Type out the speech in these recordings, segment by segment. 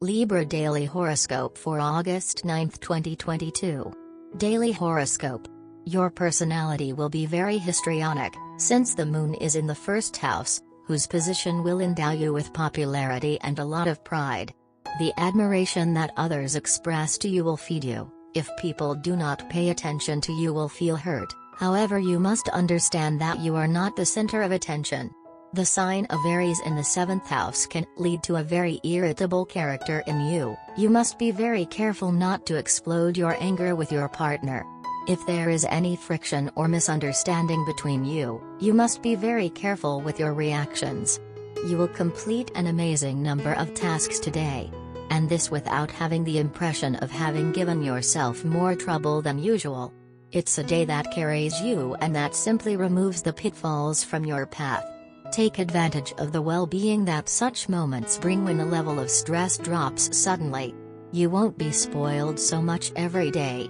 Libra Daily Horoscope for August 9, 2022. Daily Horoscope. Your personality will be very histrionic, since the moon is in the first house, whose position will endow you with popularity and a lot of pride. The admiration that others express to you will feed you. If people do not pay attention to you, will feel hurt. However, you must understand that you are not the center of attention. The sign of Aries in the 7th house can lead to a very irritable character in you. You must be very careful not to explode your anger with your partner. If there is any friction or misunderstanding between you, you must be very careful with your reactions. You will complete an amazing number of tasks today. And this without having the impression of having given yourself more trouble than usual. It's a day that carries you and that simply removes the pitfalls from your path. Take advantage of the well-being that such moments bring when the level of stress drops suddenly. You won't be spoiled so much every day.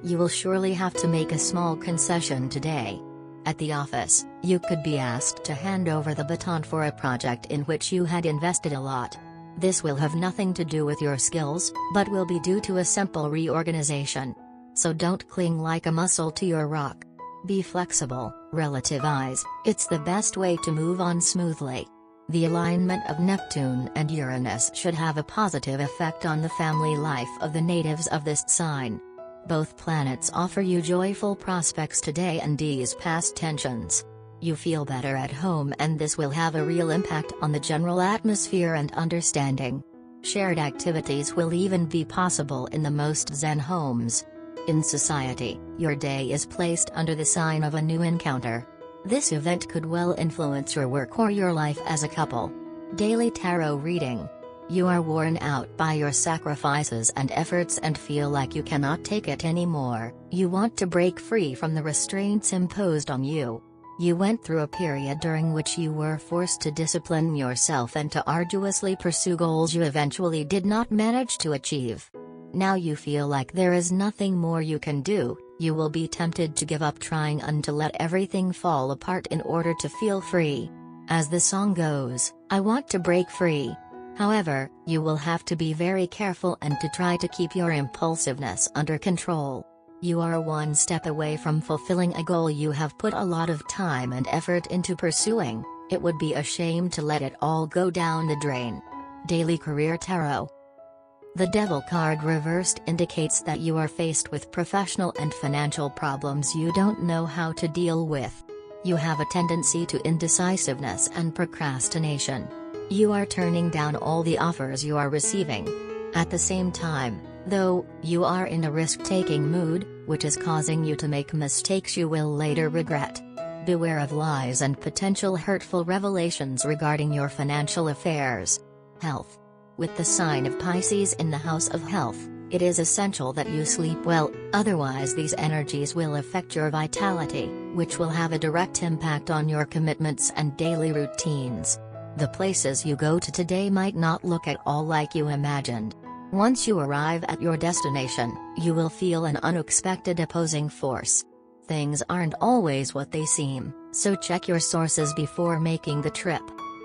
You will surely have to make a small concession today. At the office, you could be asked to hand over the baton for a project in which you had invested a lot. This will have nothing to do with your skills, but will be due to a simple reorganization. So don't cling like a mussel to your rock. Be flexible, relativize, it's the best way to move on smoothly. The alignment of Neptune and Uranus should have a positive effect on the family life of the natives of this sign. Both planets offer you joyful prospects today and ease past tensions. You feel better at home, and this will have a real impact on the general atmosphere and understanding. Shared activities will even be possible in the most zen homes. In society, your day is placed under the sign of a new encounter. This event could well influence your work or your life as a couple. Daily Tarot Reading. You are worn out by your sacrifices and efforts and feel like you cannot take it anymore. You want to break free from the restraints imposed on you. You went through a period during which you were forced to discipline yourself and to arduously pursue goals you eventually did not manage to achieve. Now you feel like there is nothing more you can do. You will be tempted to give up trying and to let everything fall apart in order to feel free. As the song goes, I want to break free. However, you will have to be very careful and to try to keep your impulsiveness under control. You are one step away from fulfilling a goal you have put a lot of time and effort into pursuing. It would be a shame to let it all go down the drain. Daily Career Tarot. The Devil card reversed indicates that you are faced with professional and financial problems you don't know how to deal with. You have a tendency to indecisiveness and procrastination. You are turning down all the offers you are receiving. At the same time, though, you are in a risk-taking mood, which is causing you to make mistakes you will later regret. Beware of lies and potential hurtful revelations regarding your financial affairs. Health. With the sign of Pisces in the house of health, it is essential that you sleep well, otherwise these energies will affect your vitality, which will have a direct impact on your commitments and daily routines. The places you go to today might not look at all like you imagined. Once you arrive at your destination, you will feel an unexpected opposing force. Things aren't always what they seem, so check your sources before making the trip.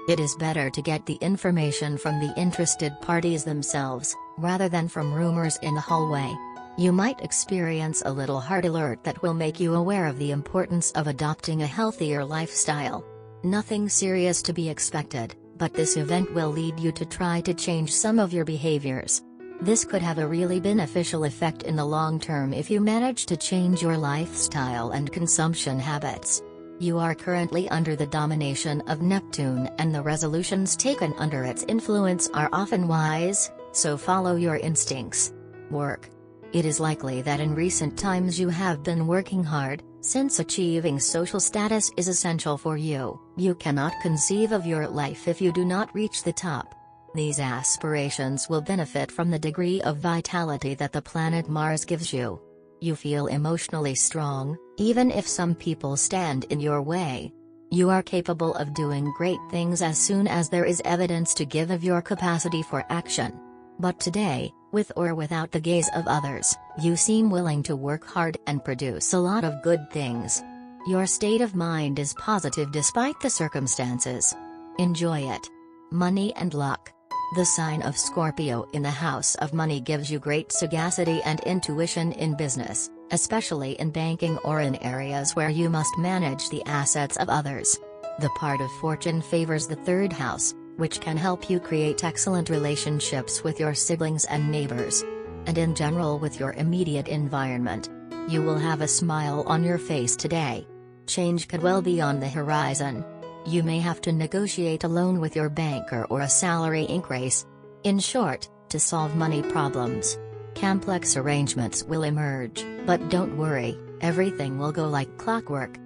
It is better to get the information from the interested parties themselves, rather than from rumors in the hallway. You might experience a little heart alert that will make you aware of the importance of adopting a healthier lifestyle. Nothing serious to be expected, but this event will lead you to try to change some of your behaviors. This could have a really beneficial effect in the long term if you manage to change your lifestyle and consumption habits. You are currently under the domination of Neptune, and the resolutions taken under its influence are often wise, so follow your instincts. Work. It is likely that in recent times you have been working hard, since achieving social status is essential for you. You cannot conceive of your life if you do not reach the top. These aspirations will benefit from the degree of vitality that the planet Mars gives you. You feel emotionally strong, even if some people stand in your way. You are capable of doing great things as soon as there is evidence to give of your capacity for action. But today, with or without the gaze of others, you seem willing to work hard and produce a lot of good things. Your state of mind is positive despite the circumstances. Enjoy it. Money and luck. The sign of Scorpio in the house of money gives you great sagacity and intuition in business, especially in banking or in areas where you must manage the assets of others. The part of fortune favors the third house, which can help you create excellent relationships with your siblings and neighbors. And in general with your immediate environment. You will have a smile on your face today. Change could well be on the horizon. You may have to negotiate a loan with your banker or a salary increase. In short, to solve money problems. Complex arrangements will emerge, but don't worry, everything will go like clockwork.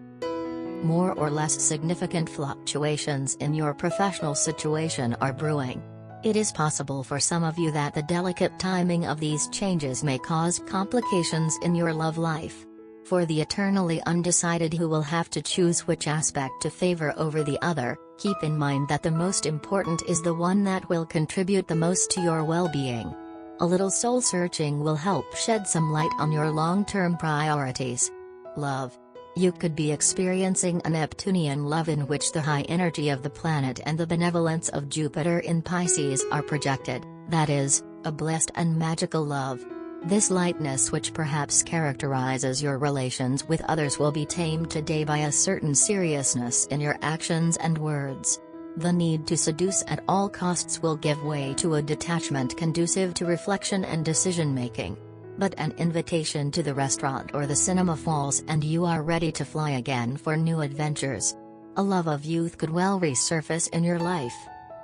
More or less significant fluctuations in your professional situation are brewing. It is possible for some of you that the delicate timing of these changes may cause complications in your love life. For the eternally undecided who will have to choose which aspect to favor over the other, keep in mind that the most important is the one that will contribute the most to your well-being. A little soul-searching will help shed some light on your long-term priorities. Love. You could be experiencing a Neptunian love in which the high energy of the planet and the benevolence of Jupiter in Pisces are projected, that is, a blessed and magical love. This lightness which perhaps characterizes your relations with others will be tamed today by a certain seriousness in your actions and words. The need to seduce at all costs will give way to a detachment conducive to reflection and decision-making. But an invitation to the restaurant or the cinema falls and you are ready to fly again for new adventures. A love of youth could well resurface in your life.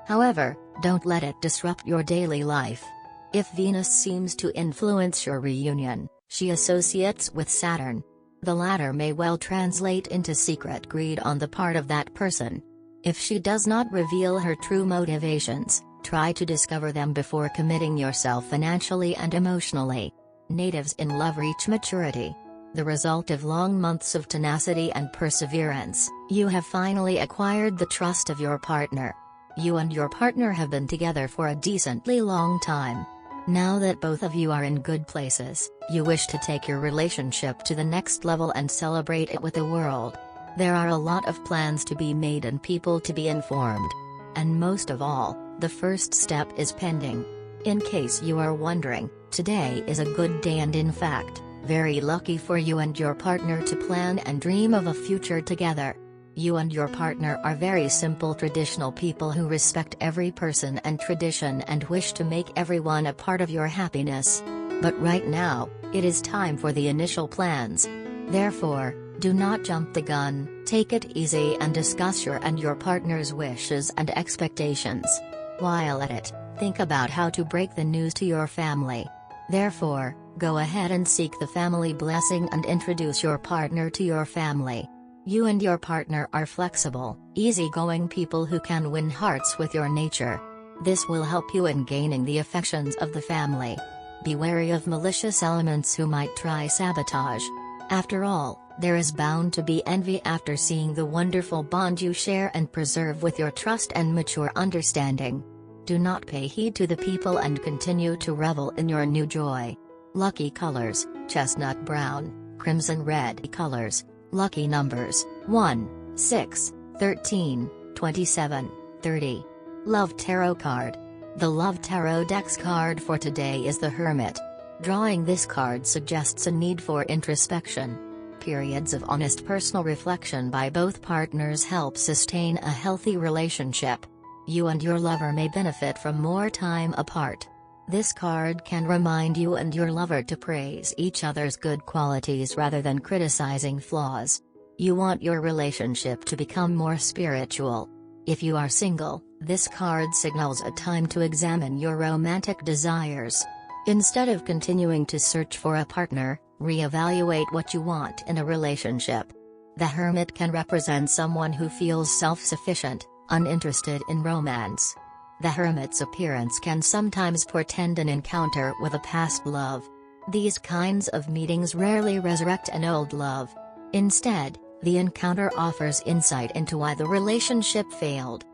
However, don't let it disrupt your daily life. If Venus seems to influence your reunion, she associates with Saturn. The latter may well translate into secret greed on the part of that person. If she does not reveal her true motivations, try to discover them before committing yourself financially and emotionally. Natives in love reach maturity. The result of long months of tenacity and perseverance, you have finally acquired the trust of your partner. You and your partner have been together for a decently long time. Now that both of you are in good places, you wish to take your relationship to the next level and celebrate it with the world. There are a lot of plans to be made and people to be informed. And most of all, the first step is pending. In case you are wondering, today is a good day and in fact, very lucky for you and your partner to plan and dream of a future together. You and your partner are very simple traditional people who respect every person and tradition and wish to make everyone a part of your happiness. But right now, it is time for the initial plans. Therefore, do not jump the gun, take it easy and discuss your and your partner's wishes and expectations. While at it, think about how to break the news to your family. Therefore, go ahead and seek the family blessing and introduce your partner to your family. You and your partner are flexible, easygoing people who can win hearts with your nature. This will help you in gaining the affections of the family. Be wary of malicious elements who might try sabotage. After all, there is bound to be envy after seeing the wonderful bond you share and preserve with your trust and mature understanding. Do not pay heed to the people and continue to revel in your new joy. Lucky colors, chestnut brown, crimson red colors. Lucky numbers, 1, 6, 13, 27, 30. Love Tarot card. The Love Tarot Deck's card for today is the Hermit. Drawing this card suggests a need for introspection. Periods of honest personal reflection by both partners help sustain a healthy relationship. You and your lover may benefit from more time apart. This card can remind you and your lover to praise each other's good qualities rather than criticizing flaws. You want your relationship to become more spiritual. If you are single, this card signals a time to examine your romantic desires. Instead of continuing to search for a partner, reevaluate what you want in a relationship. The Hermit can represent someone who feels self-sufficient, uninterested in romance. The Hermit's appearance can sometimes portend an encounter with a past love. These kinds of meetings rarely resurrect an old love. Instead, the encounter offers insight into why the relationship failed.